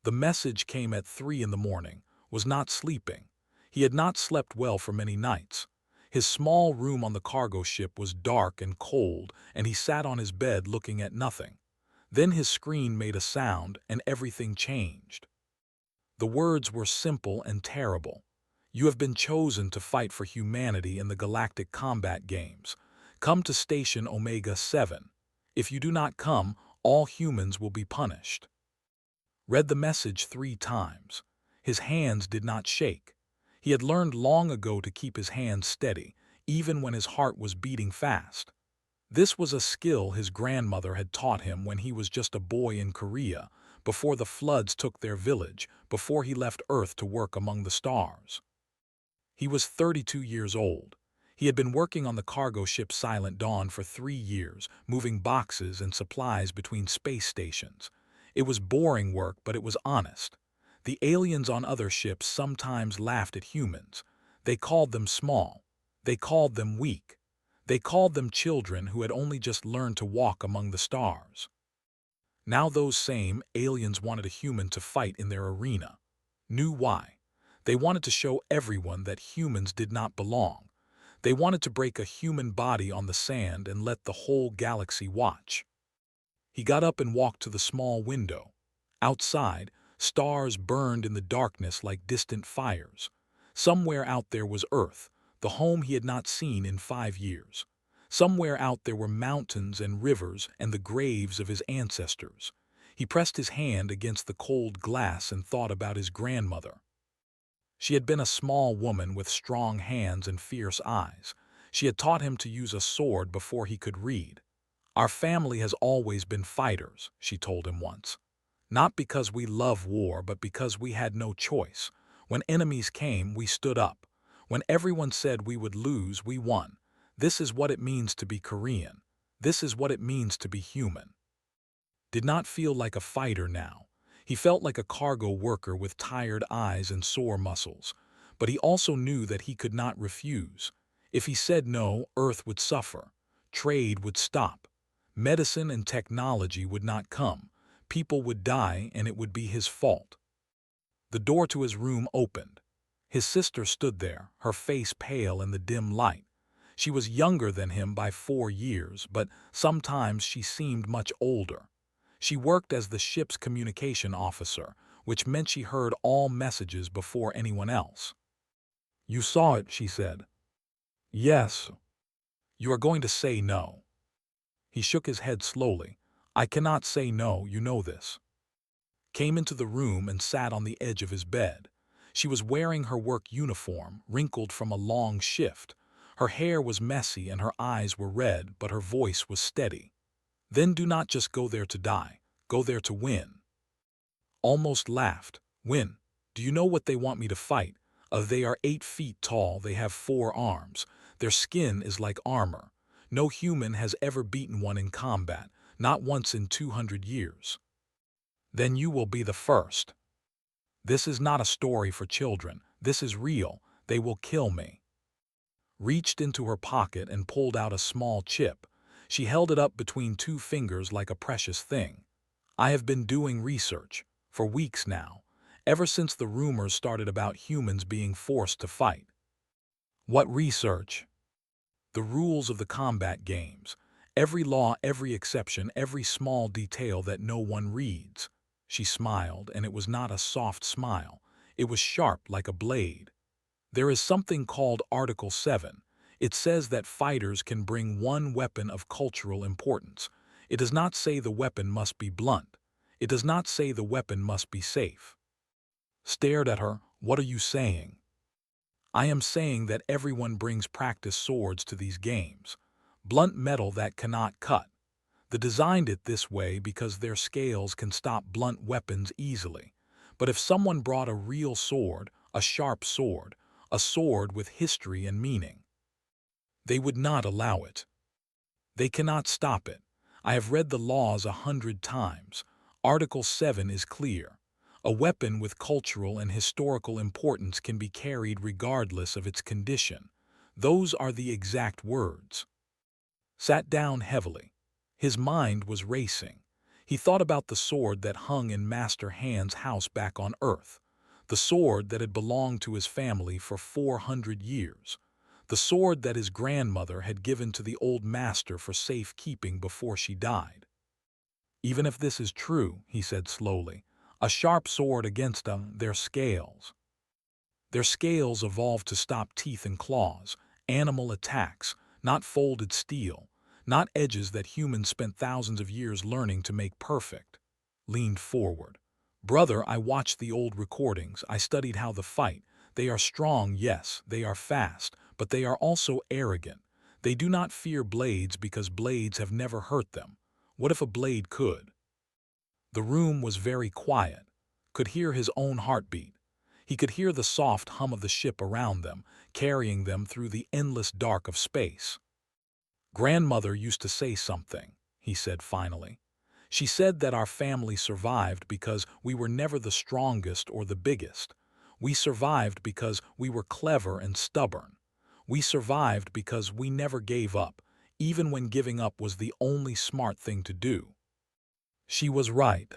The message came at 3 in the morning, was not sleeping. He had not slept well for many nights. His small room on the cargo ship was dark and cold, and he sat on his bed looking at nothing. Then his screen made a sound, and everything changed. The words were simple and terrible. You have been chosen to fight for humanity in the Galactic Combat Games. Come to Station Omega 7. If you do not come, all humans will be punished. Read the message 3 times. His hands did not shake. He had learned long ago to keep his hands steady, even when his heart was beating fast. This was a skill his grandmother had taught him when he was just a boy in Korea, before the floods took their village, before he left Earth to work among the stars. He was 32 years old. He had been working on the cargo ship Silent Dawn for 3 years, moving boxes and supplies between space stations. It was boring work, but it was honest. The aliens on other ships sometimes laughed at humans. They called them small. They called them weak. They called them children who had only just learned to walk among the stars. Now those same aliens wanted a human to fight in their arena. Knew why. They wanted to show everyone that humans did not belong. They wanted to break a human body on the sand and let the whole galaxy watch. He got up and walked to the small window. Outside, stars burned in the darkness like distant fires. Somewhere out there was Earth, the home he had not seen in 5 years. Somewhere out there were mountains and rivers and the graves of his ancestors. He pressed his hand against the cold glass and thought about his grandmother. She had been a small woman with strong hands and fierce eyes. She had taught him to use a sword before he could read. Our family has always been fighters, she told him once. Not because we love war, but because we had no choice. When enemies came, we stood up. When everyone said we would lose, we won. This is what it means to be Korean. This is what it means to be human. Did not feel like a fighter now. He felt like a cargo worker with tired eyes and sore muscles. But he also knew that he could not refuse. If he said no, Earth would suffer. Trade would stop. Medicine and technology would not come. People would die, and it would be his fault. The door to his room opened. His sister stood there, her face pale in the dim light. She was younger than him by 4 years, but sometimes she seemed much older. She worked as the ship's communication officer, which meant she heard all messages before anyone else. "You saw it," she said. "Yes." "You are going to say no." He shook his head slowly. "I cannot say no, you know this." Came into the room and sat on the edge of his bed. She was wearing her work uniform, wrinkled from a long shift. Her hair was messy and her eyes were red, but her voice was steady. "Then do not just go there to die. Go there to win." Almost laughed. "Win? Do you know what they want me to fight? They are 8 feet tall, they have 4 arms. Their skin is like armor. No human has ever beaten one in combat, not once in 200 years. Then you will be the first. This is not a story for children. This is real. They will kill me." Reached into her pocket and pulled out a small chip. She held it up between 2 fingers like a precious thing. "I have been doing research for weeks now, ever since the rumors started about humans being forced to fight." "What research?" "The rules of the combat games. Every law, every exception, every small detail that no one reads." She smiled, and it was not a soft smile. It was sharp like a blade. "There is something called Article 7. It says that fighters can bring one weapon of cultural importance. It does not say the weapon must be blunt. It does not say the weapon must be safe." Stared at her. "What are you saying?" "I am saying that everyone brings practice swords to these games. Blunt metal that cannot cut. They designed it this way because their scales can stop blunt weapons easily. But if someone brought a real sword, a sharp sword, a sword with history and meaning, they would not allow it. They cannot stop it. I have read the laws 100 times. Article 7 is clear. A weapon with cultural and historical importance can be carried regardless of its condition. Those are the exact words." Sat down heavily. His mind was racing. He thought about the sword that hung in Master Hand's house back on Earth, the sword that had belonged to his family for 400 years, the sword that his grandmother had given to the old master for safekeeping before she died. Even if this is true, he said slowly, a sharp sword against their scales. Their scales evolved to stop teeth and claws, animal attacks, not folded steel, not edges that humans spent thousands of years learning to make perfect. Leaned forward. Brother, I watched the old recordings. I studied how the fight. They are strong, yes, they are fast, but they are also arrogant. They do not fear blades because blades have never hurt them. What if a blade could? The room was very quiet. Could hear his own heartbeat. He could hear the soft hum of the ship around them, carrying them through the endless dark of space. Grandmother used to say something, he said finally. She said that our family survived because we were never the strongest or the biggest. We survived because we were clever and stubborn. We survived because we never gave up, even when giving up was the only smart thing to do. She was right.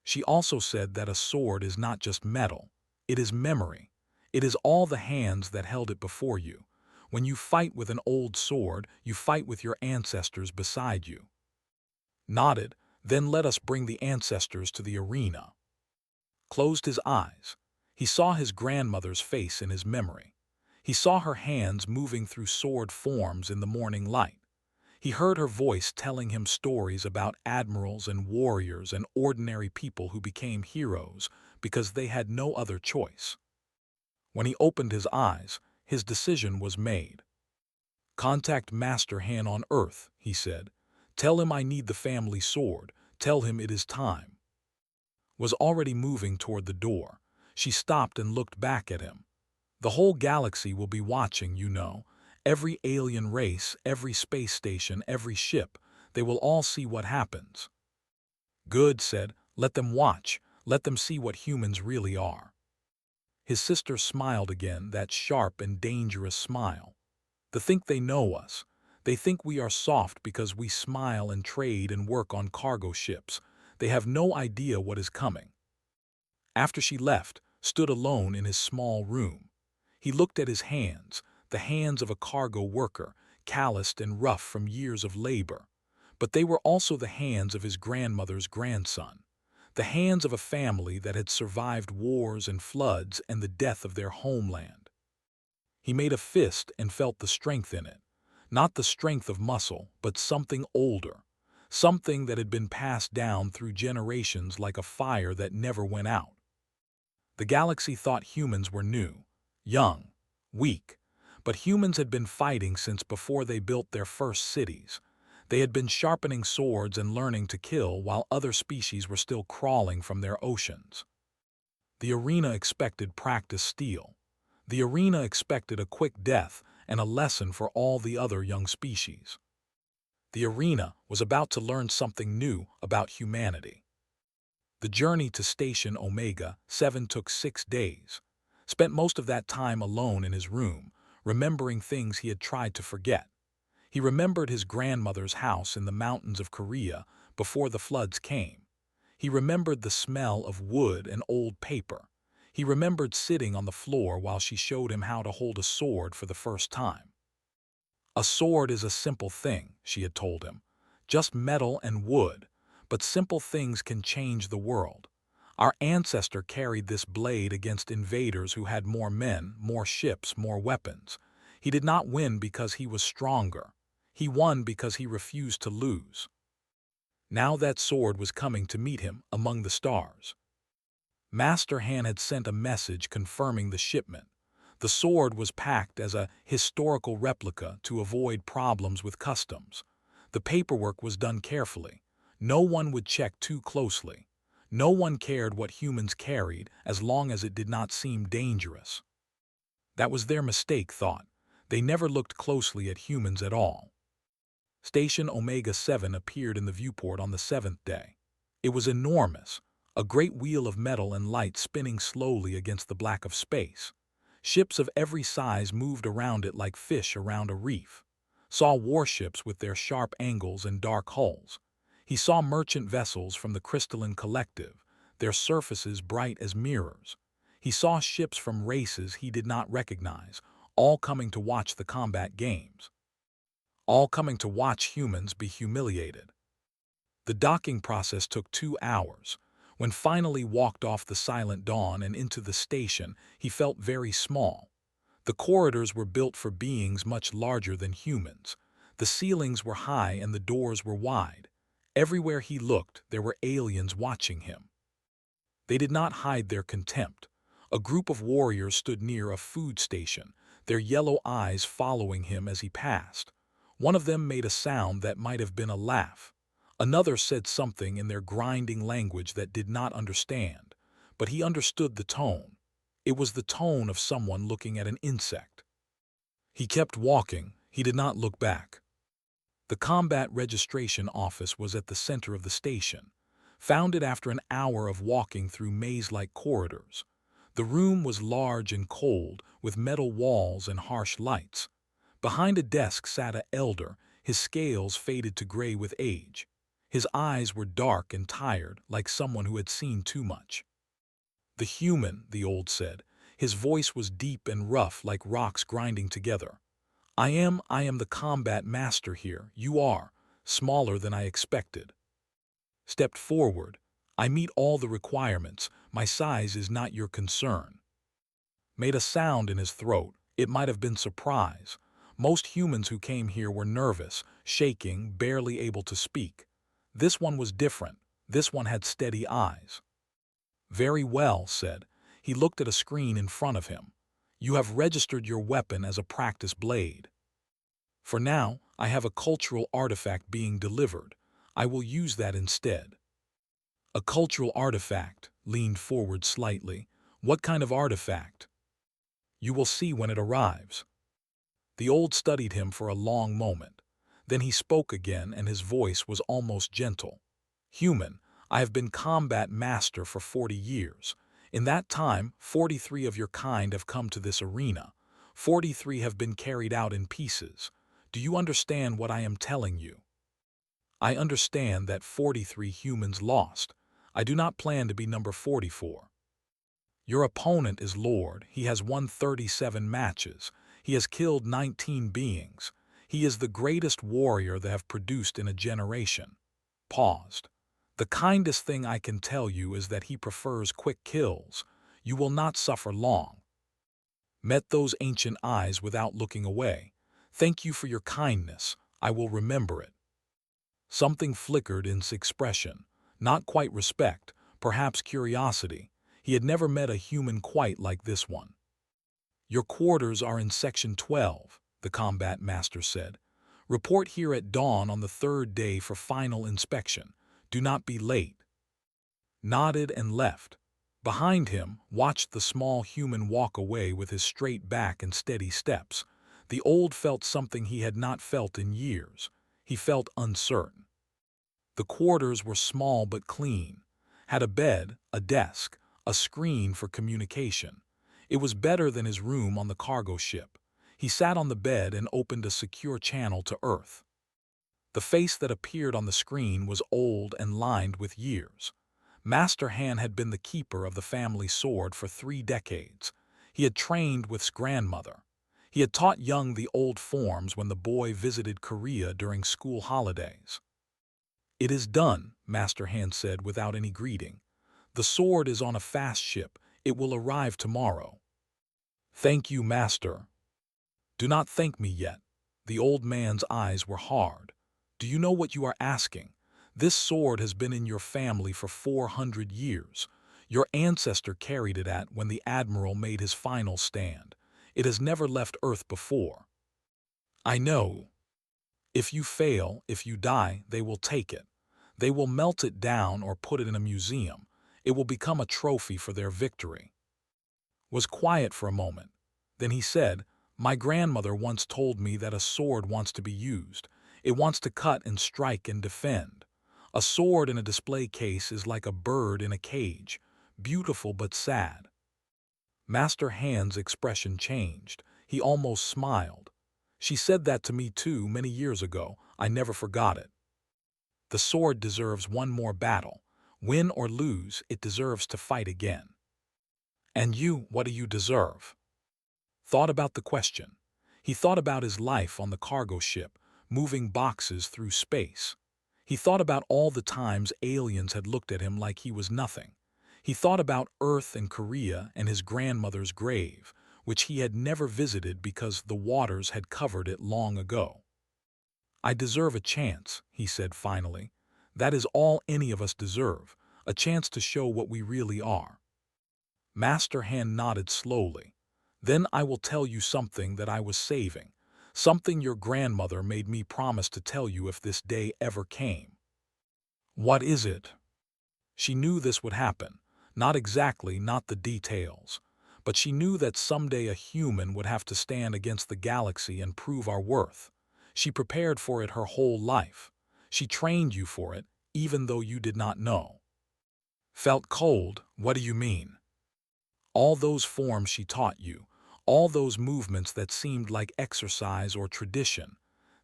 She also said that a sword is not just metal. It is memory. It is all the hands that held it before you. When you fight with an old sword, you fight with your ancestors beside you. Nodded, then let us bring the ancestors to the arena. Closed his eyes. He saw his grandmother's face in his memory. He saw her hands moving through sword forms in the morning light. He heard her voice telling him stories about admirals and warriors and ordinary people who became heroes because they had no other choice. When he opened his eyes, his decision was made. Contact Master Han on Earth, he said. Tell him I need the family sword. Tell him it is time. Was already moving toward the door. She stopped and looked back at him. The whole galaxy will be watching, you know. Every alien race, every space station, every ship. They will all see what happens. Good, said. Let them watch. Let them see what humans really are. His sister smiled again, that sharp and dangerous smile. They think they know us. They think we are soft because we smile and trade and work on cargo ships. They have no idea what is coming. After she left, stood alone in his small room. He looked at his hands, the hands of a cargo worker, calloused and rough from years of labor. But they were also the hands of his grandmother's grandson, the hands of a family that had survived wars and floods and the death of their homeland. He made a fist and felt the strength in it. Not the strength of muscle, but something older, something that had been passed down through generations like a fire that never went out. The galaxy thought humans were new, young, weak, but humans had been fighting since before they built their first cities. They had been sharpening swords and learning to kill while other species were still crawling from their oceans. The arena expected practice steel. The arena expected a quick death and a lesson for all the other young species. The arena was about to learn something new about humanity. The journey to Station Omega 7 took 6 days. Spent most of that time alone in his room, remembering things he had tried to forget. He remembered his grandmother's house in the mountains of Korea before the floods came. He remembered the smell of wood and old paper. He remembered sitting on the floor while she showed him how to hold a sword for the first time. A sword is a simple thing, she had told him. Just metal and wood, but simple things can change the world. Our ancestor carried this blade against invaders who had more men, more ships, more weapons. He did not win because he was stronger. He won because he refused to lose. Now that sword was coming to meet him among the stars. Master Han had sent a message confirming the shipment. The sword was packed as a historical replica to avoid problems with customs. The paperwork was done carefully. No one would check too closely. No one cared what humans carried as long as it did not seem dangerous. That was their mistake, thought. They never looked closely at humans at all. Station Omega 7 appeared in the viewport on the 7th day. It was enormous, a great wheel of metal and light spinning slowly against the black of space. Ships of every size moved around it like fish around a reef. Saw warships with their sharp angles and dark hulls. He saw merchant vessels from the Crystalline Collective, their surfaces bright as mirrors. He saw ships from races he did not recognize, all coming to watch the combat games. All coming to watch humans be humiliated. The docking process took 2 hours. When finally walked off the Silent Dawn and into the station, he felt very small. The corridors were built for beings much larger than humans. The ceilings were high and the doors were wide. Everywhere he looked, there were aliens watching him. They did not hide their contempt. A group of warriors stood near a food station, their yellow eyes following him as he passed. One of them made a sound that might have been a laugh. Another said something in their grinding language that did not understand, but he understood the tone. It was the tone of someone looking at an insect. He kept walking. He did not look back. The combat registration office was at the center of the station, founded after an hour of walking through maze-like corridors. The room was large and cold, with metal walls and harsh lights. Behind a desk sat an elder, his scales faded to gray with age. His eyes were dark and tired, like someone who had seen too much. "The human," the old said. His voice was deep and rough, like rocks grinding together. I am the combat master here. You are smaller than I expected." Stepped forward. "I meet all the requirements. My size is not your concern." Made a sound in his throat. It might have been surprise. Most humans who came here were nervous, shaking, barely able to speak. This one was different. This one had steady eyes. "Very well," said. He looked at a screen in front of him. "You have registered your weapon as a practice blade. For now, I have a cultural artifact being delivered. I will use that instead." "A cultural artifact," leaned forward slightly. "What kind of artifact?" "You will see when it arrives." The old studied him for a long moment. Then he spoke again, and his voice was almost gentle. "Human, I have been combat master for 40 years. In that time, 43 of your kind have come to this arena. 43 have been carried out in pieces. Do you understand what I am telling you?" "I understand that 43 humans lost. I do not plan to be number 44. Your opponent is Lord. He has won 37 matches. He has killed 19 beings. He is the greatest warrior they have produced in a generation." Paused. "The kindest thing I can tell you is that he prefers quick kills. You will not suffer long." Met those ancient eyes without looking away. "Thank you for your kindness. I will remember it." Something flickered in his expression. Not quite respect, perhaps curiosity. He had never met a human quite like this one. "Your quarters are in Section 12, the combat master said. "Report here at dawn on the 3rd day for final inspection. Do not be late." Nodded and left. Behind him, watched the small human walk away with his straight back and steady steps. The old felt something he had not felt in years. He felt uncertain. The quarters were small but clean. Had a bed, a desk, a screen for communication. It was better than his room on the cargo ship. He sat on the bed and opened a secure channel to Earth. The face that appeared on the screen was old and lined with years. Master Han had been the keeper of the family sword for 3 decades. He had trained with his grandmother. He had taught Young the old forms when the boy visited Korea during school holidays. "It is done," Master Han said without any greeting. "The sword is on a fast ship. It will arrive tomorrow." "Thank you, Master." "Do not thank me yet." The old man's eyes were hard. "Do you know what you are asking? This sword has been in your family for 400 years. Your ancestor carried it when the Admiral made his final stand. It has never left Earth before." "I know. If you fail, if you die, they will take it. They will melt it down or put it in a museum. It will become a trophy for their victory." Was quiet for a moment. Then he said, "My grandmother once told me that a sword wants to be used. It wants to cut and strike and defend. A sword in a display case is like a bird in a cage, beautiful but sad." Master Han's expression changed. He almost smiled. "She said that to me too many years ago. I never forgot it." The sword deserves one more battle. Win or lose, it deserves to fight again. And you, what do you deserve? Thought about the question. He thought about his life on the cargo ship, moving boxes through space. He thought about all the times aliens had looked at him like he was nothing. He thought about Earth and Korea and his grandmother's grave, which he had never visited because the waters had covered it long ago. I deserve a chance, he said finally. That is all any of us deserve, a chance to show what we really are. Master Hand nodded slowly. Then I will tell you something that I was saving, something your grandmother made me promise to tell you if this day ever came. What is it? She knew this would happen, not exactly, not the details, but she knew that someday a human would have to stand against the galaxy and prove our worth. She prepared for it her whole life. She trained you for it, even though you did not know. Felt cold? What do you mean? All those forms she taught you, all those movements that seemed like exercise or tradition,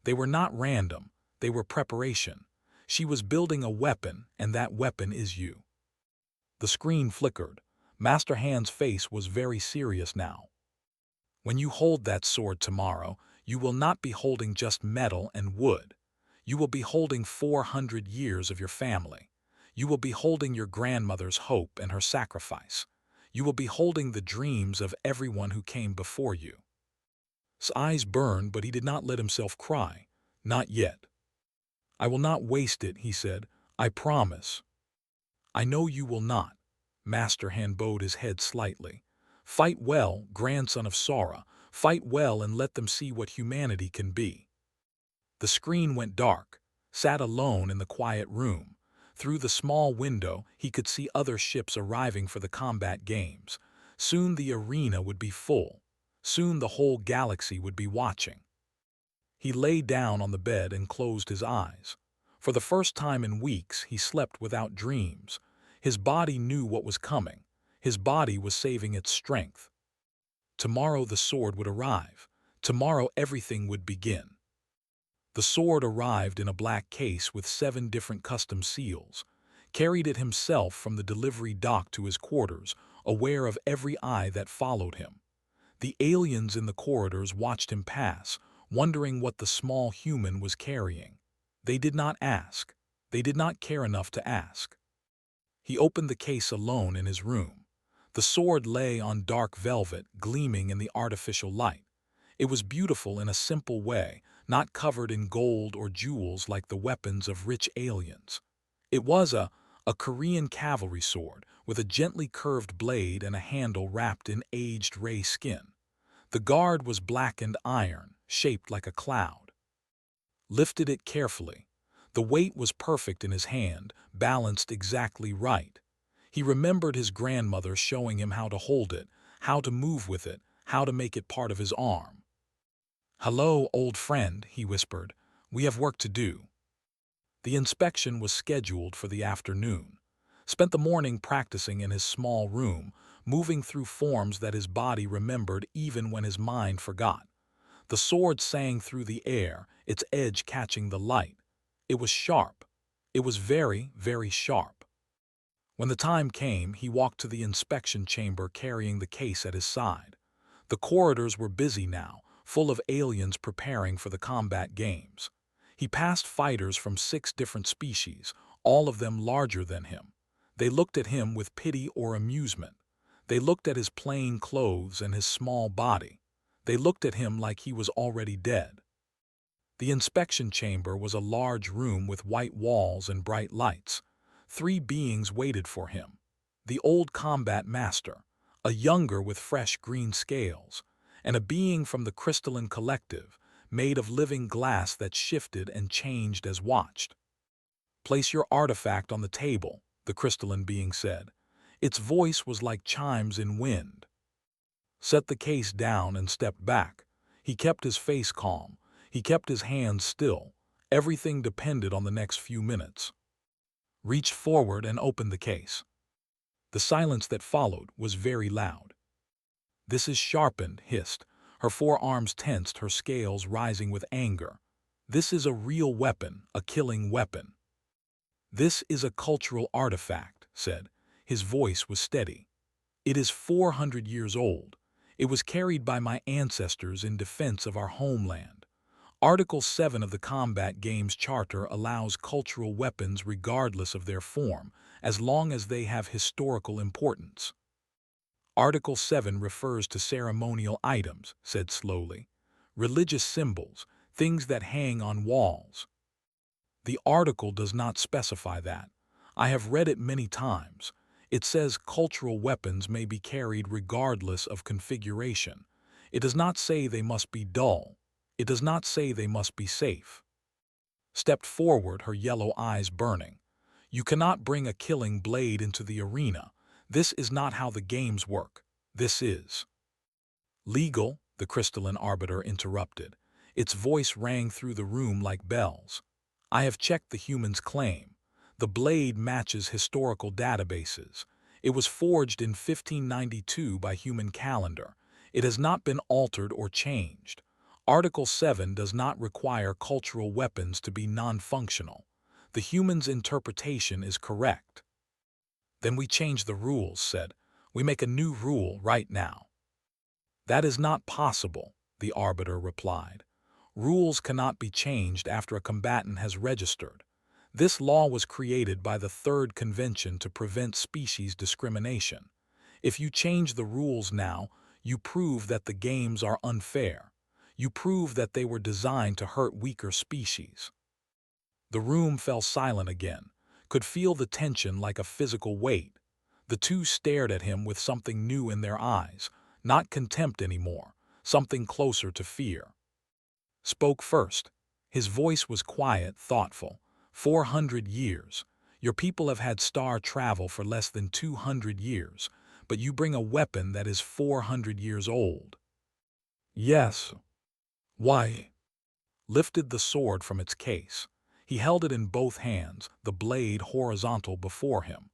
they were not random, they were preparation. She was building a weapon, and that weapon is you. The screen flickered. Master Hand's face was very serious now. When you hold that sword tomorrow, you will not be holding just metal and wood. You will be holding 400 years of your family. You will be holding your grandmother's hope and her sacrifice. You will be holding the dreams of everyone who came before you. His eyes burned, but he did not let himself cry. Not yet. I will not waste it, he said. I promise. I know you will not. Master Hand bowed his head slightly. Fight well, grandson of Sora. Fight well and let them see what humanity can be. The screen went dark. Sat alone in the quiet room. Through the small window, he could see other ships arriving for the combat games. Soon the arena would be full. Soon the whole galaxy would be watching. He lay down on the bed and closed his eyes. For the first time in weeks, he slept without dreams. His body knew what was coming. His body was saving its strength. Tomorrow the sword would arrive. Tomorrow everything would begin. The sword arrived in a black case with 7 different custom seals. Carried it himself from the delivery dock to his quarters, aware of every eye that followed him. The aliens in the corridors watched him pass, wondering what the small human was carrying. They did not ask. They did not care enough to ask. He opened the case alone in his room. The sword lay on dark velvet, gleaming in the artificial light. It was beautiful in a simple way, not covered in gold or jewels like the weapons of rich aliens. It was a Korean cavalry sword with a gently curved blade and a handle wrapped in aged ray skin. The guard was blackened iron, shaped like a cloud. Lifted it carefully. The weight was perfect in his hand, balanced exactly right. He remembered his grandmother showing him how to hold it, how to move with it, how to make it part of his arm. "Hello, old friend," he whispered. "We have work to do." The inspection was scheduled for the afternoon. Spent the morning practicing in his small room, moving through forms that his body remembered even when his mind forgot. The sword sang through the air, its edge catching the light. It was sharp. It was very, very sharp. When the time came, he walked to the inspection chamber carrying the case at his side. The corridors were busy now, full of aliens preparing for the combat games. He passed fighters from 6 different species, all of them larger than him. They looked at him with pity or amusement. They looked at his plain clothes and his small body. They looked at him like he was already dead. The inspection chamber was a large room with white walls and bright lights. 3 beings waited for him. The old combat master, a younger with fresh green scales, and a being from the crystalline collective, made of living glass that shifted and changed as watched. "Place your artifact on the table," the crystalline being said. Its voice was like chimes in wind. Set the case down and stepped back. He kept his face calm. He kept his hands still. Everything depended on the next few minutes. Reached forward and opened the case. The silence that followed was very loud. "This is sharpened," hissed. Her forearms tensed, her scales rising with anger. "This is a real weapon, a killing weapon." This is a cultural artifact, said. His voice was steady. It is 400 years old. It was carried by my ancestors in defense of our homeland. Article 7 of the Combat Games Charter allows cultural weapons regardless of their form, as long as they have historical importance. Article 7 refers to ceremonial items, said slowly. Religious symbols, things that hang on walls. The article does not specify that. I have read it many times. It says cultural weapons may be carried regardless of configuration. It does not say they must be dull. It does not say they must be safe. Stepped forward, her yellow eyes burning. You cannot bring a killing blade into the arena. This is not how the games work. This is legal, the crystalline arbiter interrupted. Its voice rang through the room like bells. I have checked the human's claim. The blade matches historical databases. It was forged in 1592 by human calendar. It has not been altered or changed. Article 7 does not require cultural weapons to be non-functional. The human's interpretation is correct. Then we change the rules, said. We make a new rule right now. That is not possible, the arbiter replied. Rules cannot be changed after a combatant has registered. This law was created by the Third Convention to prevent species discrimination. If you change the rules now, you prove that the games are unfair. You prove that they were designed to hurt weaker species. The room fell silent again, could feel the tension like a physical weight. The two stared at him with something new in their eyes, not contempt anymore, something closer to fear. Spoke first. His voice was quiet, thoughtful. 400 years. Your people have had star travel for less than 200 years, but you bring a weapon that is 400 years old. Yes. Why? Lifted the sword from its case. He held it in both hands, the blade horizontal before him.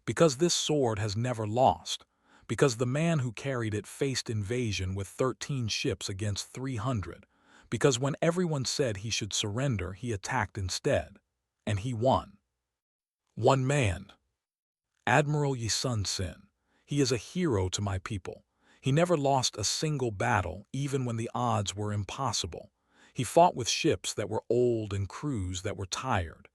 Because this sword has never lost. Because the man who carried it faced invasion with 13 ships against 300. Because when everyone said he should surrender, he attacked instead. And he won. One man. Admiral Yi Sun Sin. He is a hero to my people. He never lost a single battle, even when the odds were impossible. He fought with ships that were old and crews that were tired.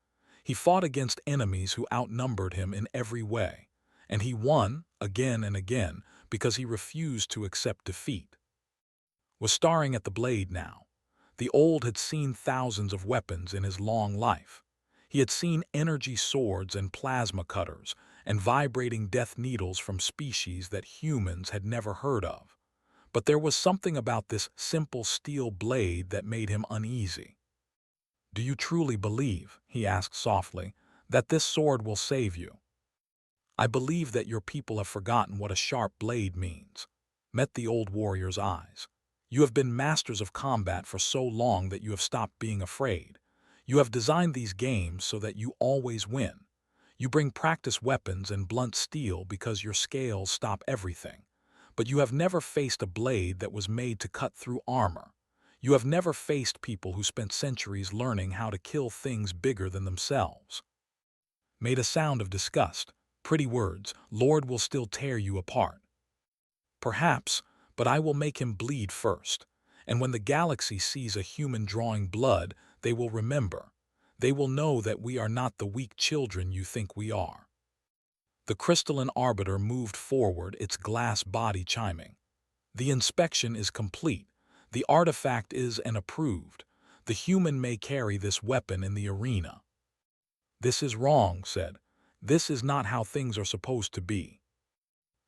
He fought against enemies who outnumbered him in every way. And he won, again and again, because he refused to accept defeat. Was staring at the blade now. The old had seen thousands of weapons in his long life. He had seen energy swords and plasma cutters and vibrating death needles from species that humans had never heard of. But there was something about this simple steel blade that made him uneasy. Do you truly believe, he asked softly, that this sword will save you? I believe that your people have forgotten what a sharp blade means. Met the old warrior's eyes. You have been masters of combat for so long that you have stopped being afraid. You have designed these games so that you always win. You bring practice weapons and blunt steel because your scales stop everything. But you have never faced a blade that was made to cut through armor. You have never faced people who spent centuries learning how to kill things bigger than themselves. Made a sound of disgust. Pretty words, Lord will still tear you apart. Perhaps, but I will make him bleed first. And when the galaxy sees a human drawing blood, they will remember. They will know that we are not the weak children you think we are. The crystalline arbiter moved forward, its glass body chiming. The inspection is complete. The artifact is an approved. The human may carry this weapon in the arena. This is wrong, said. This is not how things are supposed to be.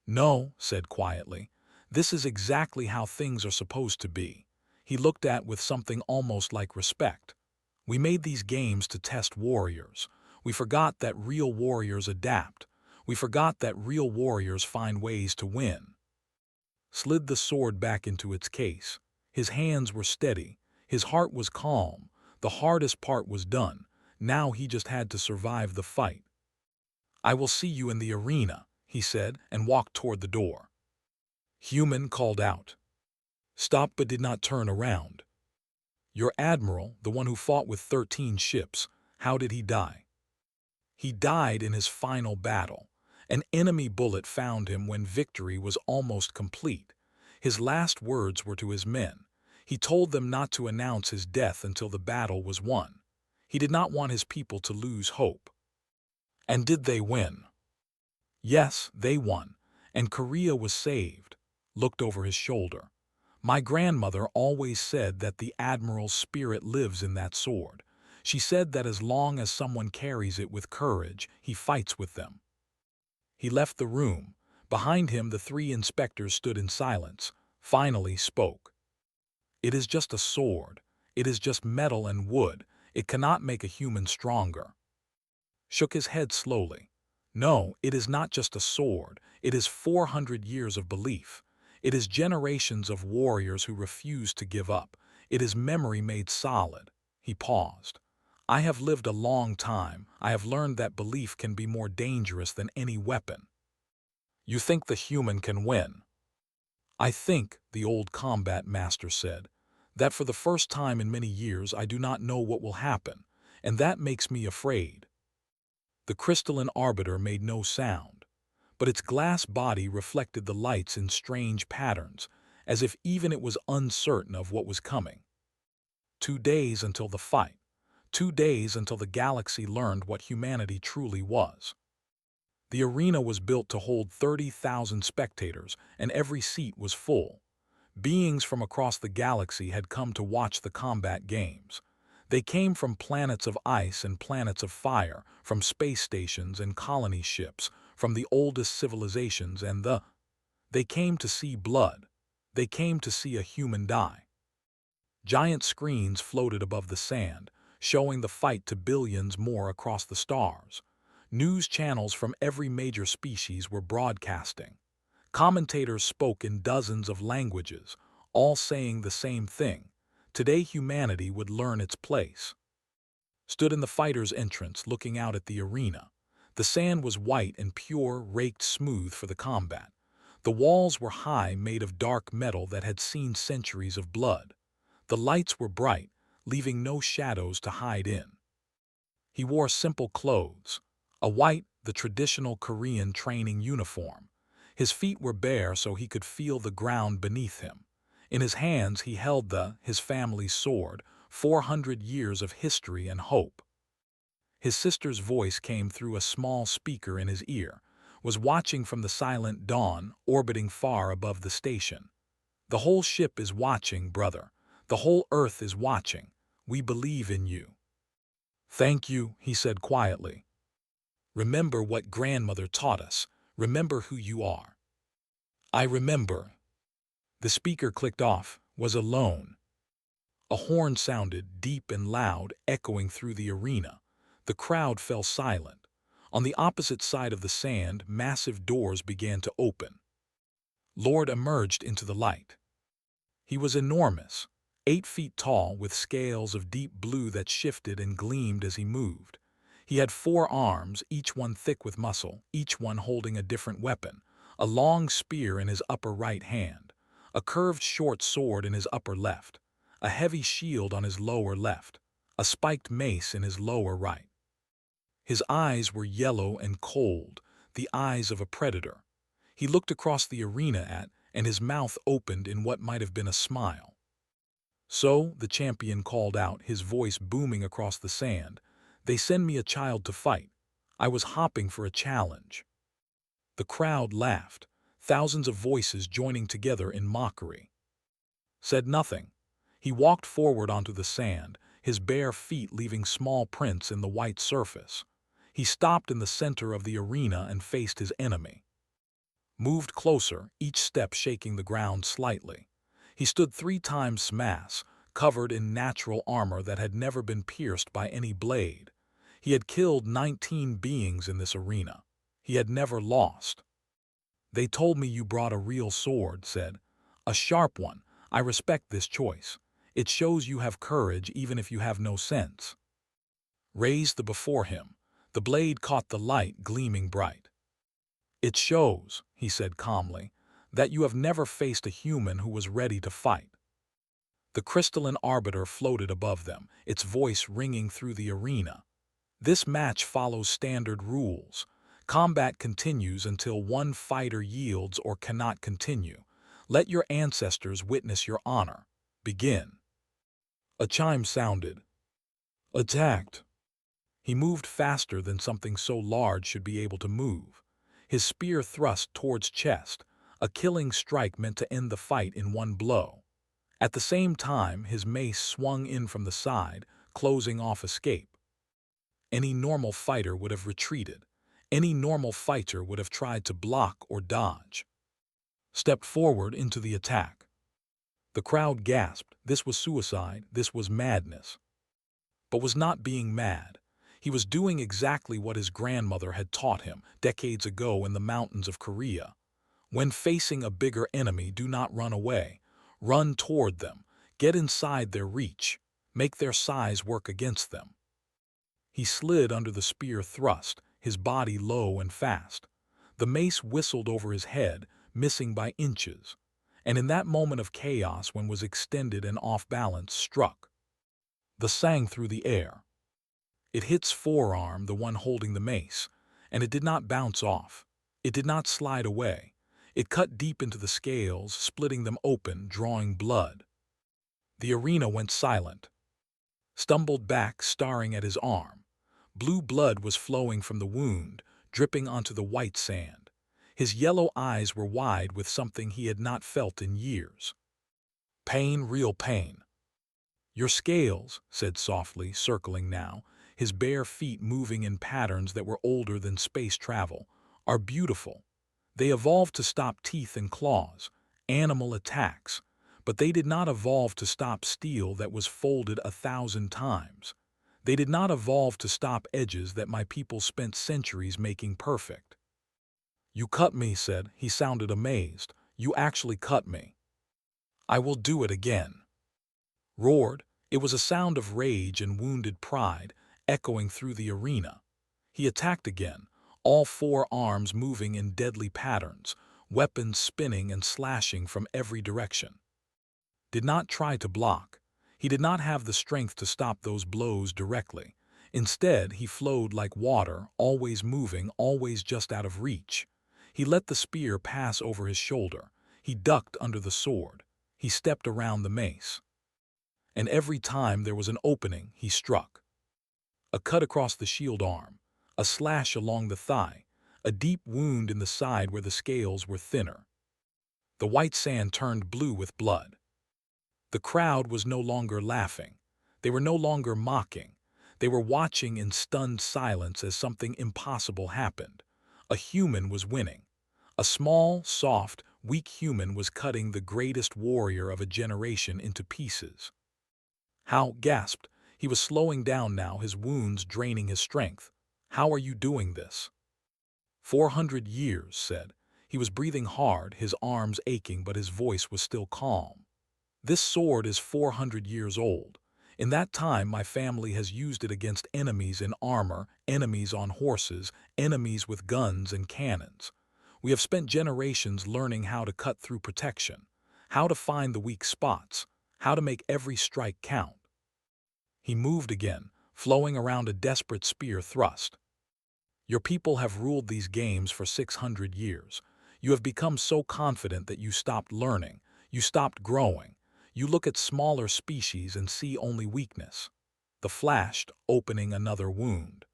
No, said quietly. This is exactly how things are supposed to be. He looked at with something almost like respect. We made these games to test warriors. We forgot that real warriors adapt. We forgot that real warriors find ways to win. Slid the sword back into its case. His hands were steady. His heart was calm. The hardest part was done. Now he just had to survive the fight. I will see you in the arena, he said, and walked toward the door. Human called out. Stopped but did not turn around. Your admiral, the one who fought with 13 ships, how did he die? He died in his final battle. An enemy bullet found him when victory was almost complete. His last words were to his men. He told them not to announce his death until the battle was won. He did not want his people to lose hope. And did they win? Yes, they won, and Korea was saved. Looked over his shoulder. My grandmother always said that the admiral's spirit lives in that sword. She said that as long as someone carries it with courage, he fights with them. He left the room. Behind him, the three inspectors stood in silence. Finally spoke. It is just a sword. It is just metal and wood. It cannot make a human stronger. Shook his head slowly. No, it is not just a sword. It is 400 years of belief. It is generations of warriors who refuse to give up. It is memory made solid. He paused. I have lived a long time. I have learned that belief can be more dangerous than any weapon. You think the human can win? I think, the old combat master said, that for the first time in many years I do not know what will happen, and that makes me afraid. The crystalline arbiter made no sound, but its glass body reflected the lights in strange patterns, as if even it was uncertain of what was coming. 2 days until the fight. 2 days until the galaxy learned what humanity truly was. The arena was built to hold 30,000 spectators, and every seat was full. Beings from across the galaxy had come to watch the combat games. They came from planets of ice and planets of fire, from space stations and colony ships, from the oldest civilizations They came to see blood. They came to see a human die. Giant screens floated above the sand, showing the fight to billions more across the stars. News channels from every major species were broadcasting. Commentators spoke in dozens of languages, all saying the same thing. Today humanity would learn its place. Stood in the fighter's entrance, looking out at the arena. The sand was white and pure, raked smooth for the combat. The walls were high, made of dark metal that had seen centuries of blood. The lights were bright, leaving no shadows to hide in. He wore simple clothes, a white, the traditional Korean training uniform. His feet were bare so he could feel the ground beneath him. In his hands he held his family's sword, 400 years of history and hope. His sister's voice came through a small speaker in his ear, was watching from the silent dawn, orbiting far above the station. The whole ship is watching, brother. The whole Earth is watching. We believe in you. Thank you, he said quietly. Remember what grandmother taught us. Remember who you are. I remember. The speaker clicked off, was alone. A horn sounded, deep and loud, echoing through the arena. The crowd fell silent. On the opposite side of the sand, massive doors began to open. Lord emerged into the light. He was enormous, 8 feet tall, with scales of deep blue that shifted and gleamed as he moved. He had 4 arms, each one thick with muscle, each one holding a different weapon, a long spear in his upper right hand, a curved short sword in his upper left, a heavy shield on his lower left, a spiked mace in his lower right. His eyes were yellow and cold, the eyes of a predator. He looked across the arena and his mouth opened in what might have been a smile. So, the champion called out, his voice booming across the sand, they send me a child to fight. I was hopping for a challenge. The crowd laughed, thousands of voices joining together in mockery. Said nothing. He walked forward onto the sand, his bare feet leaving small prints in the white surface. He stopped in the center of the arena and faced his enemy. Moved closer, each step shaking the ground slightly. He stood 3 times mass, covered in natural armor that had never been pierced by any blade. He had killed 19 beings in this arena. He had never lost. They told me you brought a real sword, said. A sharp one. I respect this choice. It shows you have courage even if you have no sense. Raised the before him. The blade caught the light, gleaming bright. It shows, he said calmly, that you have never faced a human who was ready to fight. The crystalline arbiter floated above them, its voice ringing through the arena. This match follows standard rules. Combat continues until one fighter yields or cannot continue. Let your ancestors witness your honor. Begin. A chime sounded. Attacked. He moved faster than something so large should be able to move. His spear thrust towards chest, a killing strike meant to end the fight in one blow. At the same time, his mace swung in from the side, closing off escape. Any normal fighter would have retreated. Any normal fighter would have tried to block or dodge. Stepped forward into the attack. The crowd gasped. This was suicide. This was madness. But was not being mad. He was doing exactly what his grandmother had taught him decades ago in the mountains of Korea. When facing a bigger enemy, do not run away. Run toward them. Get inside their reach. Make their size work against them. He slid under the spear thrust, his body low and fast. The mace whistled over his head, missing by inches. And in that moment of chaos, when was extended and off balance, struck. The sang through the air. It hits forearm, the one holding the mace, and it did not bounce off. It did not slide away. It cut deep into the scales, splitting them open, drawing blood. The arena went silent. Stumbled back, staring at his arm. Blue blood was flowing from the wound, dripping onto the white sand. His yellow eyes were wide with something he had not felt in years. Pain, real pain. Your scales, said softly, circling now, his bare feet moving in patterns that were older than space travel, are beautiful. They evolved to stop teeth and claws, animal attacks, but they did not evolve to stop steel that was folded 1,000 times. They did not evolve to stop edges that my people spent centuries making perfect. You cut me, said. He sounded amazed. You actually cut me. I will do it again. Roared. It was a sound of rage and wounded pride, echoing through the arena. He attacked again, all four arms moving in deadly patterns, weapons spinning and slashing from every direction. Did not try to block. He did not have the strength to stop those blows directly. Instead, he flowed like water, always moving, always just out of reach. He let the spear pass over his shoulder. He ducked under the sword. He stepped around the mace. And every time there was an opening, he struck. A cut across the shield arm, a slash along the thigh, a deep wound in the side where the scales were thinner. The white sand turned blue with blood. The crowd was no longer laughing. They were no longer mocking. They were watching in stunned silence as something impossible happened. A human was winning. A small, soft, weak human was cutting the greatest warrior of a generation into pieces. Hal gasped. He was slowing down now, his wounds draining his strength. How are you doing this? 400 years, said. He was breathing hard, his arms aching, but his voice was still calm. This sword is 400 years old. In that time, my family has used it against enemies in armor, enemies on horses, enemies with guns and cannons. We have spent generations learning how to cut through protection, how to find the weak spots, how to make every strike count. He moved again, flowing around a desperate spear thrust. Your people have ruled these games for 600 years. You have become so confident that you stopped learning, you stopped growing. You look at smaller species and see only weakness. The flashed, opening another wound.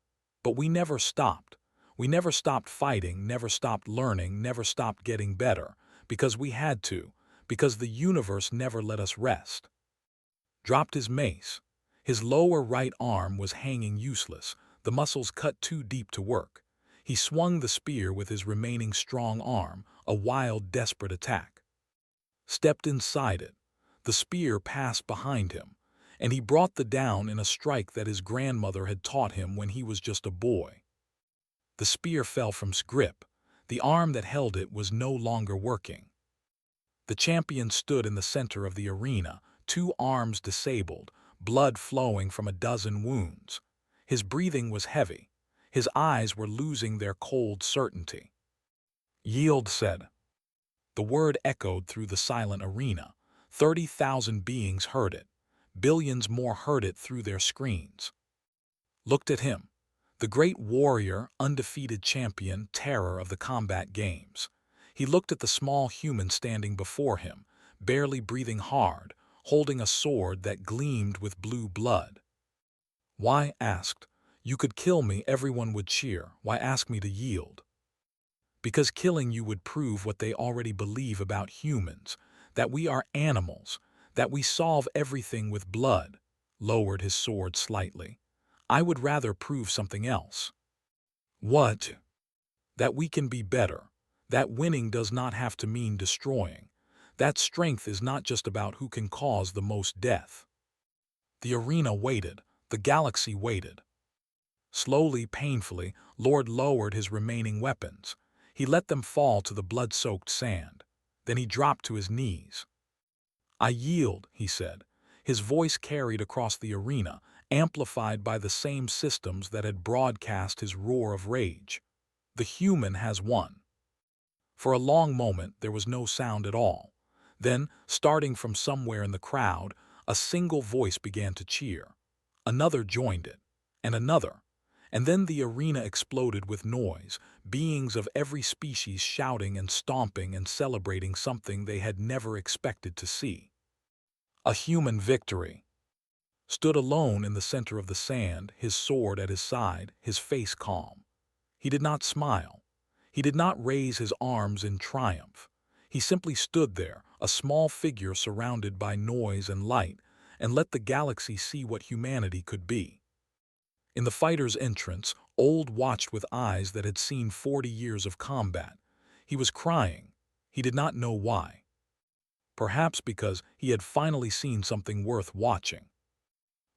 But we never stopped. We never stopped fighting, never stopped learning, never stopped getting better, because we had to, because the universe never let us rest. Dropped his mace. His lower right arm was hanging useless, the muscles cut too deep to work. He swung the spear with his remaining strong arm, a wild, desperate attack. Stepped inside it. The spear passed behind him, and he brought the down in a strike that his grandmother had taught him when he was just a boy. The spear fell from his grip. The arm that held it was no longer working. The champion stood in the center of the arena, two arms disabled, blood flowing from a dozen wounds. His breathing was heavy. His eyes were losing their cold certainty. Yield, said. The word echoed through the silent arena. 30,000 beings heard it. Billions more heard it through their screens. Looked at him. The great warrior, undefeated champion, terror of the combat games. He looked at the small human standing before him, barely breathing hard, holding a sword that gleamed with blue blood. Why, asked, you could kill me, everyone would cheer. Why ask me to yield? Because killing you would prove what they already believe about humans, that we are animals, that we solve everything with blood. Lowered his sword slightly. I would rather prove something else. What? That we can be better, that winning does not have to mean destroying, that strength is not just about who can cause the most death. The arena waited, the galaxy waited. Slowly, painfully, Lord lowered his remaining weapons. He let them fall to the blood-soaked sand. Then he dropped to his knees. I yield, he said. His voice carried across the arena, amplified by the same systems that had broadcast his roar of rage. The human has won. For a long moment there was no sound at all. Then, starting from somewhere in the crowd, a single voice began to cheer. Another joined it, and another. And then the arena exploded with noise, beings of every species shouting and stomping and celebrating something they had never expected to see. A human victory. Stood alone in the center of the sand, his sword at his side, his face calm. He did not smile. He did not raise his arms in triumph. He simply stood there, a small figure surrounded by noise and light, and let the galaxy see what humanity could be. In the fighter's entrance, Old watched with eyes that had seen 40 years of combat. He was crying. He did not know why. Perhaps because he had finally seen something worth watching.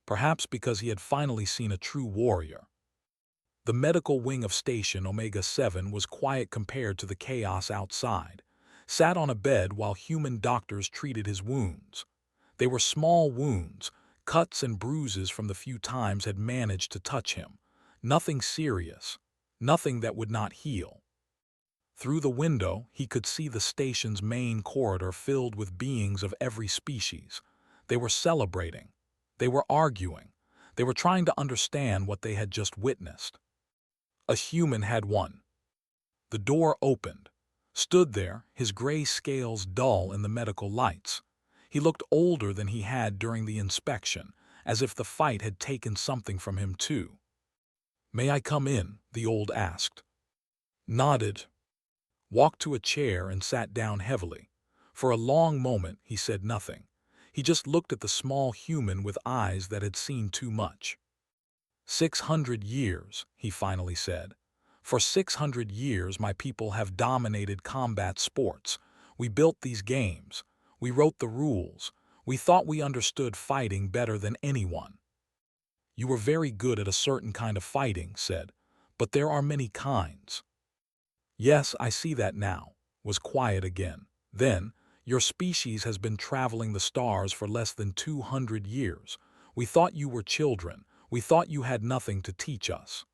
Perhaps because he had finally seen a true warrior. The medical wing of Station Omega-7 was quiet compared to the chaos outside. Sat on a bed while human doctors treated his wounds. They were small wounds, cuts and bruises from the few times had managed to touch him. Nothing serious, nothing that would not heal. Through the window, he could see the station's main corridor filled with beings of every species. They were celebrating. They were arguing. They were trying to understand what they had just witnessed. A human had won. The door opened. Stood there, his gray scales dull in the medical lights. He looked older than he had during the inspection, as if the fight had taken something from him too. May I come in? The old asked. Nodded. Walked to a chair and sat down heavily. For a long moment he said nothing. He just looked at the small human with eyes that had seen too much. 600 years, he finally said. For 600 years my people have dominated combat sports. We built these games. We wrote the rules. We thought we understood fighting better than anyone. You were very good at a certain kind of fighting, said, but there are many kinds. Yes, I see that now, was quiet again. Then, your species has been traveling the stars for less than 200 years. We thought you were children. We thought you had nothing to teach us.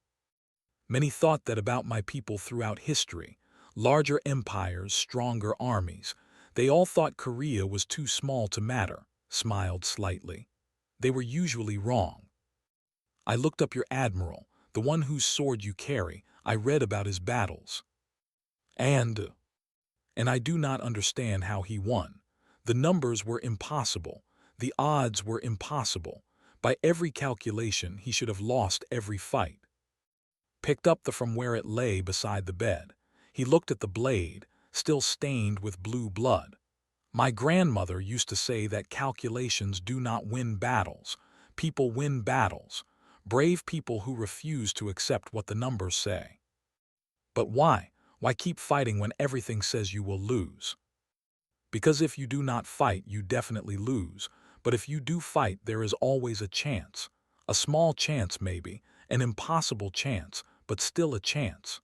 Many thought that about my people throughout history. Larger empires, stronger armies. They all thought Korea was too small to matter, smiled slightly. They were usually wrong. I looked up your admiral, the one whose sword you carry. I read about his battles. And I do not understand how he won. The numbers were impossible. The odds were impossible. By every calculation, he should have lost every fight. Picked up the from where it lay beside the bed. He looked at the blade, still stained with blue blood. My grandmother used to say that calculations do not win battles. People win battles. Brave people who refuse to accept what the numbers say. But why? Why keep fighting when everything says you will lose? Because if you do not fight, you definitely lose. But if you do fight, there is always a chance. A small chance maybe, an impossible chance, but still a chance.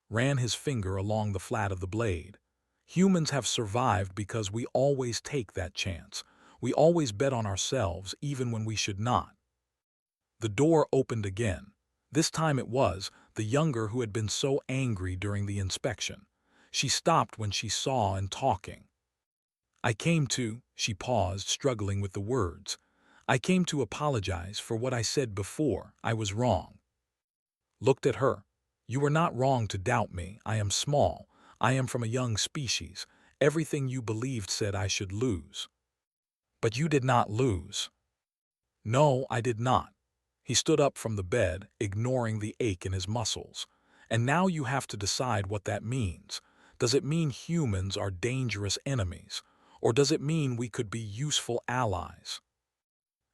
Ran his finger along the flat of the blade. Humans have survived because we always take that chance. We always bet on ourselves even when we should not. The door opened again. This time it was the younger who had been so angry during the inspection. She stopped when she saw and talking. I came to, she paused, struggling with the words. I came to apologize for what I said before. I was wrong. looked at her. "You were not wrong to doubt me. I am small. I am from a young species. Everything you believed said I should lose. But you did not lose." "No, I did not." He stood up from the bed, ignoring the ache in his muscles. "And now you have to decide what that means. Does it mean humans are dangerous enemies? Or does it mean we could be useful allies?"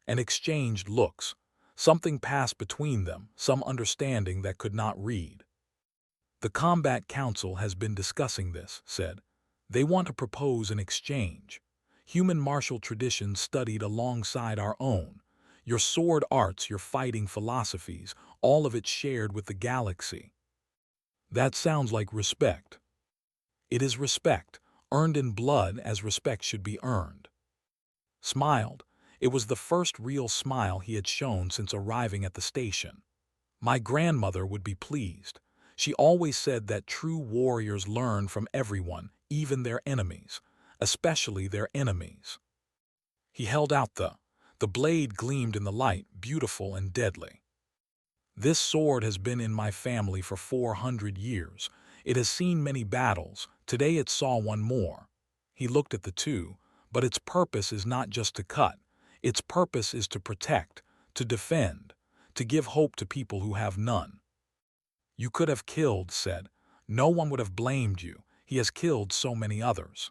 And exchanged looks. Something passed between them, some understanding that could not read. "The Combat Council has been discussing this," said. "They want to propose an exchange. Human martial traditions studied alongside our own. Your sword arts, your fighting philosophies, all of it shared with the galaxy." "That sounds like respect." "It is respect, earned in blood as respect should be earned." Smiled. It was the first real smile he had shown since arriving at the station. "My grandmother would be pleased. She always said that true warriors learn from everyone, even their enemies, especially their enemies." He held out the blade gleamed in the light, beautiful and deadly. "This sword has been in my family for 400 years. It has seen many battles. Today it saw one more." He looked at the two. "But its purpose is not just to cut. Its purpose is to protect, to defend, to give hope to people who have none." "You could have killed," said. "No one would have blamed you. He has killed so many others."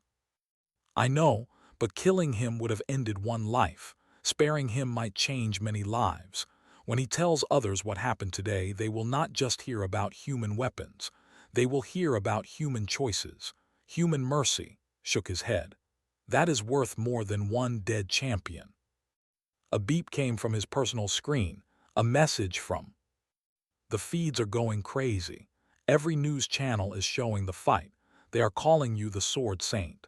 "I know, but killing him would have ended one life. Sparing him might change many lives. When he tells others what happened today, they will not just hear about human weapons. They will hear about human choices, human mercy." Shook his head. "That is worth more than one dead champion." A beep came from his personal screen, a message from. "The feeds are going crazy. Every news channel is showing the fight. They are calling you the Sword Saint."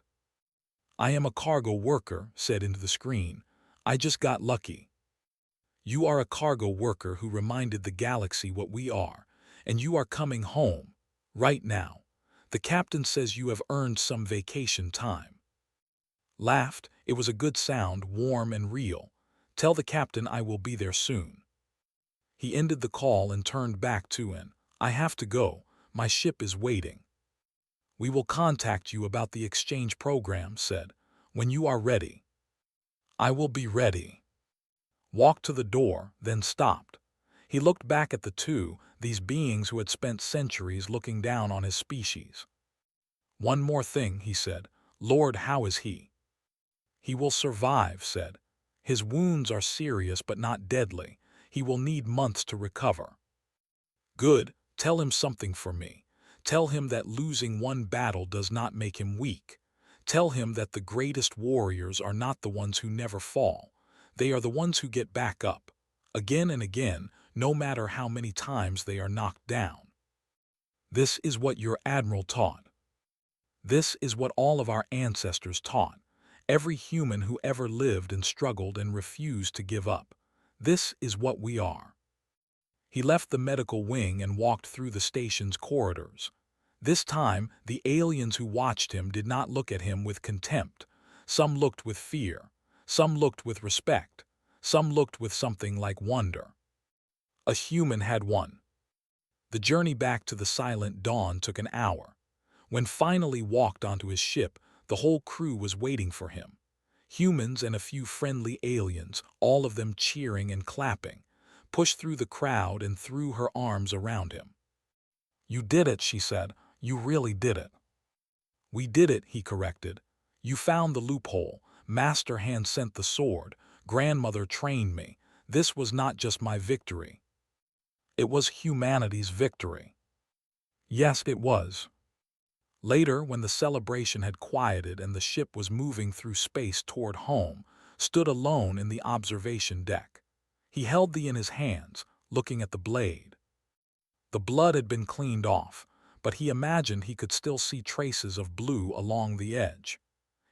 "I am a cargo worker," said into the screen. "I just got lucky." "You are a cargo worker who reminded the galaxy what we are, and you are coming home. Right now. The captain says you have earned some vacation time." Laughed. It was a good sound, warm and real. "Tell the captain I will be there soon." He ended the call and turned back to an. "I have to go. My ship is waiting." "We will contact you about the exchange program," said. "When you are ready." "I will be ready." Walked to the door, then stopped. He looked back at the two, these beings who had spent centuries looking down on his species. "One more thing," he said. "Lord, how is he?" "He will survive," said. "His wounds are serious but not deadly. He will need months to recover." "Good. Tell him something for me. Tell him that losing one battle does not make him weak. Tell him that the greatest warriors are not the ones who never fall. They are the ones who get back up, again and again, no matter how many times they are knocked down. This is what your admiral taught. This is what all of our ancestors taught. Every human who ever lived and struggled and refused to give up. This is what we are." He left the medical wing and walked through the station's corridors. This time, the aliens who watched him did not look at him with contempt. Some looked with fear. Some looked with respect. Some looked with something like wonder. A human had won. The journey back to the Silent Dawn took an hour. When finally walked onto his ship, the whole crew was waiting for him. Humans and a few friendly aliens, all of them cheering and clapping, pushed through the crowd and threw her arms around him. "You did it," she said. "You really did it." "We did it," he corrected. "You found the loophole. Master Hand sent the sword. Grandmother trained me. This was not just my victory. It was humanity's victory." Yes, it was. Later, when the celebration had quieted and the ship was moving through space toward home, stood alone in the observation deck. He held thee in his hands, looking at the blade. The blood had been cleaned off, but he imagined he could still see traces of blue along the edge.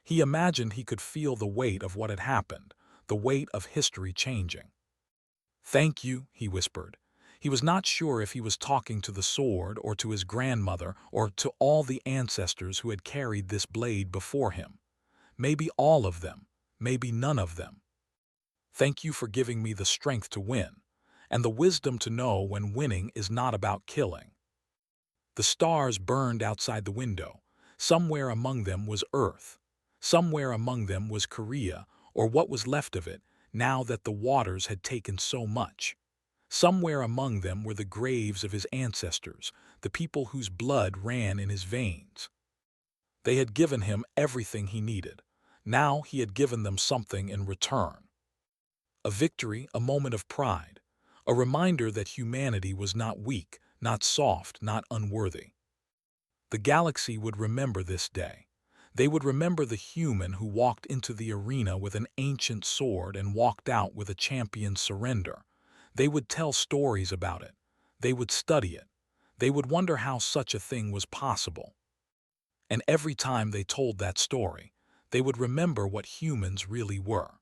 He imagined he could feel the weight of what had happened, the weight of history changing. "Thank you," he whispered. He was not sure if he was talking to the sword or to his grandmother or to all the ancestors who had carried this blade before him. Maybe all of them, maybe none of them. "Thank you for giving me the strength to win. and the wisdom to know when winning is not about killing. The stars burned outside the window. Somewhere among them was Earth. Somewhere among them was Korea, or what was left of it, now that the waters had taken so much. Somewhere among them were the graves of his ancestors, the people whose blood ran in his veins. They had given him everything he needed. Now he had given them something in return. A victory, a moment of pride, a reminder that humanity was not weak, not soft, not unworthy. The galaxy would remember this day. They would remember the human who walked into the arena with an ancient sword and walked out with a champion's surrender. They would tell stories about it. They would study it. They would wonder how such a thing was possible. And every time they told that story, they would remember what humans really were.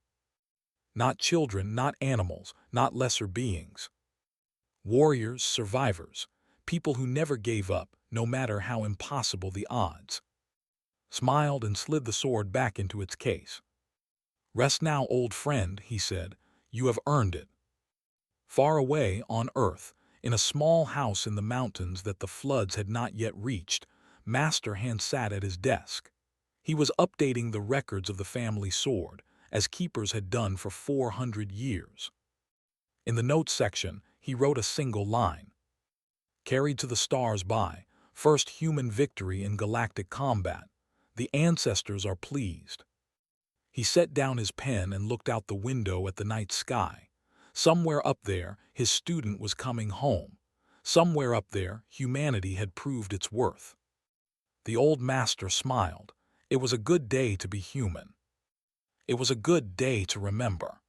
Not children, not animals, not lesser beings. Warriors, survivors, people who never gave up, no matter how impossible the odds. Smiled and slid the sword back into its case. "Rest now, old friend," he said. "You have earned it." Far away on Earth, in a small house in the mountains that the floods had not yet reached, Master Hand sat at his desk. He was updating the records of the family sword, as keepers had done for 400 years. In the notes section, he wrote a single line. "Carried to the stars by, first human victory in galactic combat. The ancestors are pleased." He set down his pen and looked out the window at the night sky. Somewhere up there, his student was coming home. Somewhere up there, humanity had proved its worth. The old master smiled. It was a good day to be human. It was a good day to remember.